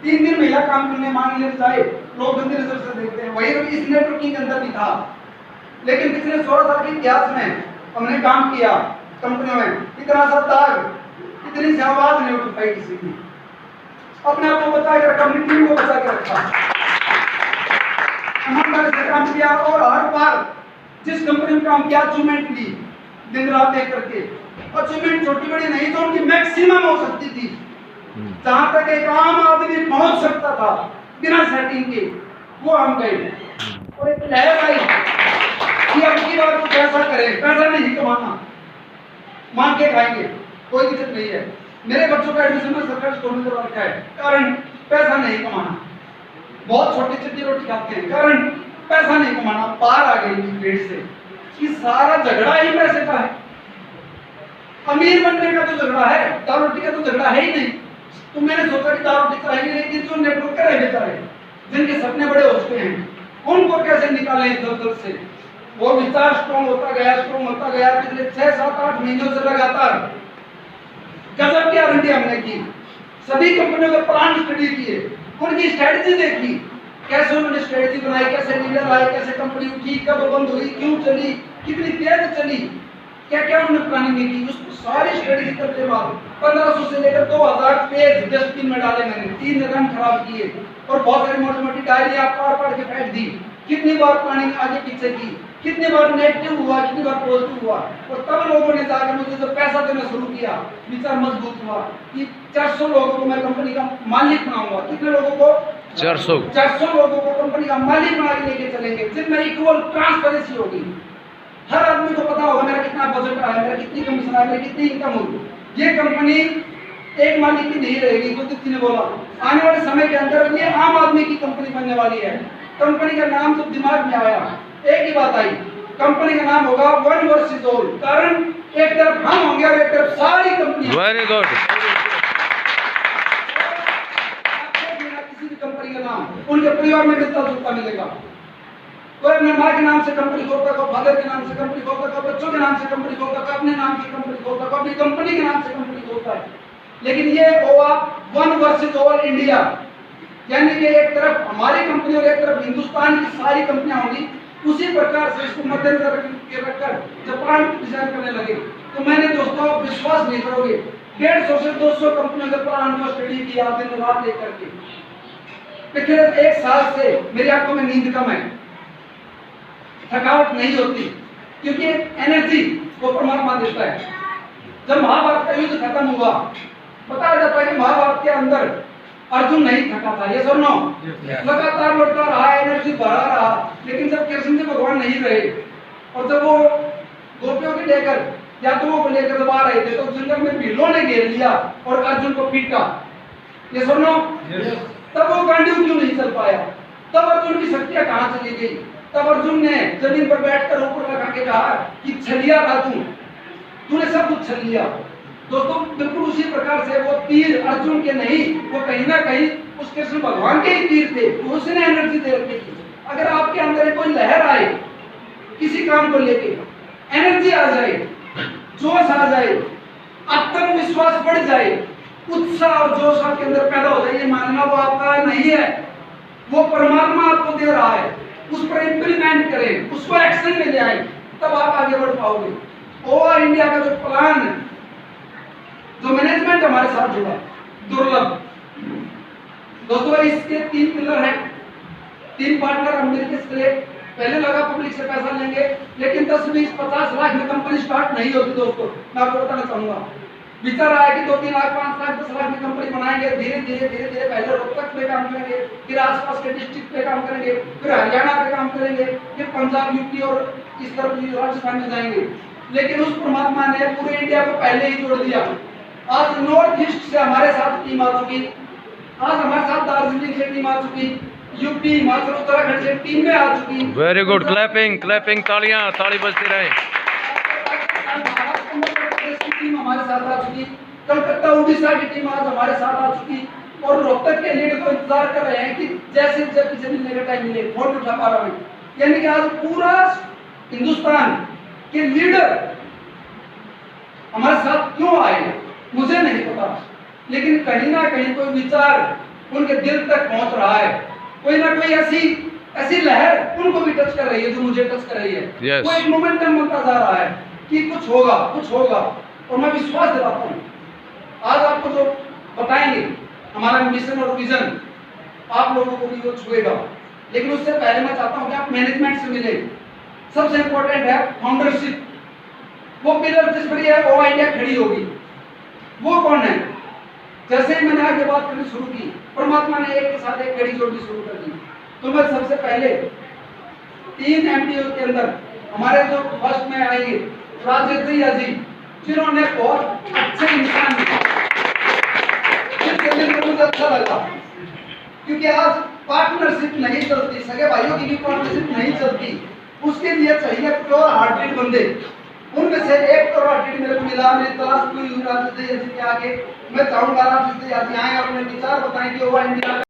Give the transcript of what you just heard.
3 दिन महिला काम करने मान ले जाए, लोग गंदी नजर से देखते हैं। वही तो इस नेटवर्किंग के अंदर भी था। लेकिन पिछले 16 साल के इतिहास में हमने काम किया कंपनियों में, इतना सा दाग, इतनी सी आवाज नहीं उठाई किसी की। अपने आप को बचा के रखा, अपनी टीम को बचा के रखा, ईमानदारी से काम किया। और हर बार जिस कंपनी में काम किया अचीवमेंट ली, दिन रात एक करके। अचीवमेंट छोटी बड़ी नहीं, तो उनकी मैक्सिमम हो सकती थी, जहां तक एक आम आदमी पहुंच सकता था बिना सेटिंग के, वो हम गए। और एक लहर आई कि अब की बार कुछ ऐसा करें, पैसा नहीं कमाना, मांग के खाएंगे, कोई दिक्कत नहीं है। मेरे बच्चों का एडमिशन में सरकारी स्कूल में करवा रखा है, कारण पैसा नहीं कमाना। बहुत छोटी छोटी रोटी खाते हैं, कारण पैसा नहीं कमाना। पार आ गई पेट से कि सारा झगड़ा ही पैसे का है। अमीर बनने का तो झगड़ा है, दाल रोटी का तो झगड़ा है ही नहीं। तो मैंने सोचा कि दाल रोटी कराएंगे, लेकिन जो नेटवर्क करे बेचारे, जिनके सपने बड़े हो चुके हैं, उनको कैसे निकालें इस दलदल से। वो विचार स्ट्रॉन्ग होता गया। पिछले 6-7-8 महीनों से लगातार गजब की आरएनडी हमने की, सभी कंपनियों के प्लान स्टडी किए, उनकी स्ट्रेटजी देखी, कैसे उन्होंने स्ट्रेटजी बनाई, कैसे लीडर आए, कैसे कंपनी उठी, कब बंद हुई, क्यों चली, कितनी तेज चली, क्या क्या उन्होंने प्लानिंग की। उसको सारी स्ट्रेटजी करते बाद 1500 से लेकर 2000 पेज डस्टबिन में डाले मैंने, 3 रन खराब किए और बहुत सारी मोटी मोटी डायरी पढ़ के फेंक दी। कितनी बार प्लानिंग आगे पीछे की, कितनी बार नेगेटिव हुआ, कितनी बार पॉजिटिव हुआ। और तब लोगों ने जाकर मुझे जब पैसा देना शुरू किया, विचार मजबूत हुआ कि 400 लोगों को मैं कंपनी का मालिक बनाऊंगा। कितने लोगों को? 400 लोगों को कंपनी का मालिक बना के लेके चलेंगे, जिनमें इक्वल ट्रांसपेरेंसी होगी। हर आदमी को पता होगा मेरा कितना बजट आया, मेरा कितनी कमीशन आया, मेरी कितनी इनकम होगी। ये कंपनी एक मालिक की नहीं रहेगी। कुछ ने बोला आने वाले समय के अंदर ये आम आदमी की कंपनी बनने वाली है। कंपनी का नाम तो दिमाग में आया, एक ही बात आई, कंपनी का नाम होगा वन वर्सेस ऑल। कारण एक तरफ हम होंगे और एक तरफ सारी कंपनी। Very good. किसी भी कंपनी का नाम उनके परिवार में मिलता जुलता मिलेगा। कोई अपने माँ के नाम से कंपनी खोलता, कोई फादर के नाम से कंपनी खोलता, कोई बच्चों के नाम से कंपनी खोलता, कोई अपने नाम से कंपनी खोलता, कोई अपनी कंपनी के नाम से कंपनी खोलता है। लेकिन ये होगा वन वर्सेस ऑल इंडिया, यानी कि एक तरफ हमारी कंपनी और एक तरफ हिंदुस्तान की सारी कंपनियां होंगी। उसी प्रकार से इसको मद्देनजर रखकर जब प्लान डिजाइन करने लगे, तो मैंने दोस्तों विश्वास नहीं करोगे, 150 से 200 कंपनियों के प्लान को स्टडी किया दिन रात लेकर के। पिछले 1 साल से मेरी आंखों में नींद कम है, थकावट नहीं होती, क्योंकि एनर्जी वो परमात्मा देता है। जब महाभारत का युद्ध खत्म हुआ, बताया जाता है कि महाभारत के अंदर अर्जुन नहीं थका था, ये सुनो, लगातार लड़ता रहा, एनर्जी बढ़ा रहा। लेकिन जब कृष्ण जी भगवान नहीं रहे और जब वो गोपियों को लेकर यादवों को लेकर जब आ रहे थे, तो जंगल में भीलों ने घेर लिया और अर्जुन को पीटा, ये सुनो। तब वो गांडीव क्यों नहीं चल पाया? तब अर्जुन की शक्तियां कहां चली गई? तब अर्जुन ने जमीन पर बैठकर ऊपर लगा के कहा कि छलिया था तूने सब कुछ छल लिया। दोस्तों बिल्कुल उसी प्रकार से वो तीर अर्जुन के नहीं, वो कहीं ना कहीं उस कृष्ण भगवान के ही तीर थे, तो उसने एनर्जी दे रखी थी। अगर आपके अंदर कोई लहर आए किसी काम को लेके, एनर्जी आ जाए, जोश आ जाए, आत्मविश्वास बढ़ जाए, उत्साह और जोश आपके अंदर पैदा हो जाए, ये मानना वो आपका नहीं है, वो परमात्मा आपको दे रहा है। उस पर इंप्लीमेंट करें, उसको एक्शन में ले आए, तब आप आगे बढ़ पाओगे। ओवर इंडिया का जो प्लान, जो मैनेजमेंट हमारे साथ जुड़ा, दुर्लभ दोस्तों। इसके 3 पिलर हैं, 3 पार्टनर हम मिलकर चले। पहले लगा पब्लिक से पैसा लेंगे, लेकिन 10, 20, 50 लाख में कंपनी स्टार्ट नहीं होती दोस्तों। मैं आपको बताना चाहूंगा, विचार आया कि 2-3 लाख, 5 लाख, 10 लाख में कंपनी बनाएंगे। धीरे धीरे पहले रोहतक पे काम करेंगे, फिर आसपास के डिस्ट्रिक्ट पे काम करेंगे, फिर हरियाणा पे काम करेंगे, फिर पंजाब, यूपी और इस तरफ राजस्थान में जाएंगे। लेकिन उस परमात्मा ने पूरे इंडिया को पहले ही जोड़ दिया। आज नॉर्थ ईस्ट से हमारे साथ टीम आ चुकी, आज हमारे साथ दार्जिलिंग से टीम आ चुकी, यूपी, हिमाचल, उत्तराखंड से टीम में आ चुकी। वेरी गुड, क्लैपिंग क्लैपिंग, तालियां, ताली बजती रहे। टीम हमारे साथ आ चुकी, कलकत्ता, उड़ीसा की टीम आज हमारे साथ आ चुकी, और रोहतक के लीडर को इंतजार कर रहे हैं कि जैसे जब किसी मिलने का टाइम मिले, फोन उठा पा रहा है। यानी कि आज पूरा हिंदुस्तान के लीडर हमारे साथ क्यों आए मुझे नहीं पता, लेकिन कहीं ना कहीं कोई विचार उनके दिल तक पहुंच रहा है। कोई ना कोई ऐसी लहर उनको भी टच कर रही है जो मुझे टच कर रही है। Yes. वो एक मोमेंटम बनता जा रहा है कि कुछ होगा कुछ होगा, और मैं विश्वास दिलाता हूँ आज आपको जो बताएंगे हमारा मिशन और विजन आप लोगों को भी वो छुएगा। लेकिन उससे पहले मैं चाहता हूँ कि आप मैनेजमेंट से मिले। सबसे इंपॉर्टेंट है फाउंडरशिप। वो पिलर जिस पर ये ओ इंडिया खड़ी होगी वो कौन है? जैसे ही मैंने आगे बात करनी शुरू की, परमात्मा ने एक के साथ एक कड़ी जोड़नी शुरू कर दी। तो मैं सबसे पहले 3 एमटीओ के अंदर हमारे जो फर्स्ट में आएंगे राजेश भैया जी, जिन्होंने बहुत अच्छे इंसान मुझे अच्छा लगा, क्योंकि आज पार्टनरशिप नहीं चलती, सगे भाइयों की भी पार्टनरशिप नहीं चलती, उसके लिए चाहिए प्योर हार्टेड बंदे। उनमें से एक प्योर हार्टेड मेरे को मिला, मेरी तलाश पूरी हुई राजेश भैया जी के आगे। मैं चाहूंगा राजेश भैया जी आए अपने विचार बताएं कि वो इंडिया